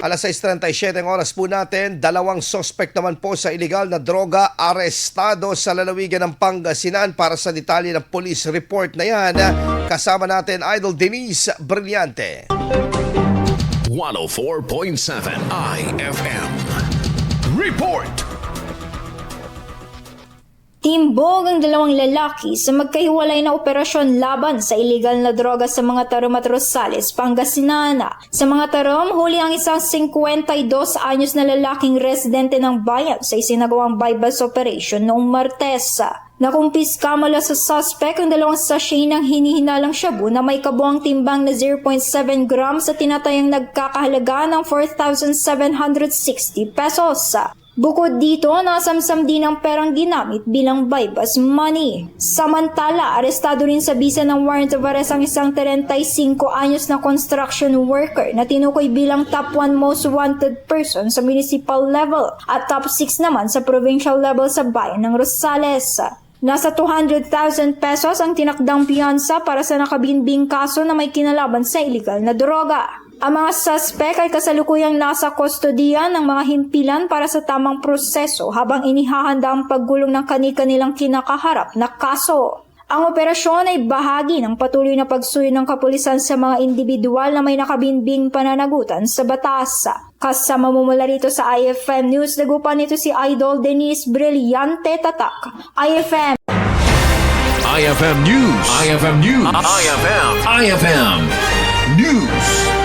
Alas 6:37 ang oras po natin, dalawang sospek naman po sa iligal na droga arestado sa lalawigan ng Pangasinan. Para sa detalye ng police report na yan, kasama natin Idol Denise Brillante. 104.7 IFM Report. Timbog ang dalawang lalaki sa magkahiwalay na operasyon laban sa iligal na droga sa mga tarom at Rosales, Pangasinan. Sa mga tarom, huli ang isang 52 anyos na lalaking residente ng bayan sa isinagawang bypass operation noong Martes. Nakumpiska mula sa suspect ang dalawang sachet ng hinihinalang shabu na may kabuang timbang na 0.7 grams at tinatayang nagkakahalaga ng 4,760 pesos. Bukod dito, nasamsam din ang perang ginamit bilang bypass money. Samantala, arestado rin sa bisa ng warrant of arrest ang isang 35 anyos na construction worker na tinukoy bilang top 1 most wanted person sa municipal level at top 6 naman sa provincial level sa bayan ng Rosales. Nasa 200,000 pesos ang tinakdang piyansa para sa nakabinbing kaso na may kinalaban sa iligal na droga. Ang mga suspect ay kasalukuyang nasa kustodiya ng mga himpilan para sa tamang proseso habang inihahanda ang paggulong ng kani-kanilang kinakaharap na kaso. Ang operasyon ay bahagi ng patuloy na pagsuyo ng kapulisan sa mga individual na may nakabinbing pananagutan sa batas. Kasama mo mula rito sa IFM News, nagupan nito si Idol Denise Brillante Tatak. IFM IFM News. IFM News. IFM News.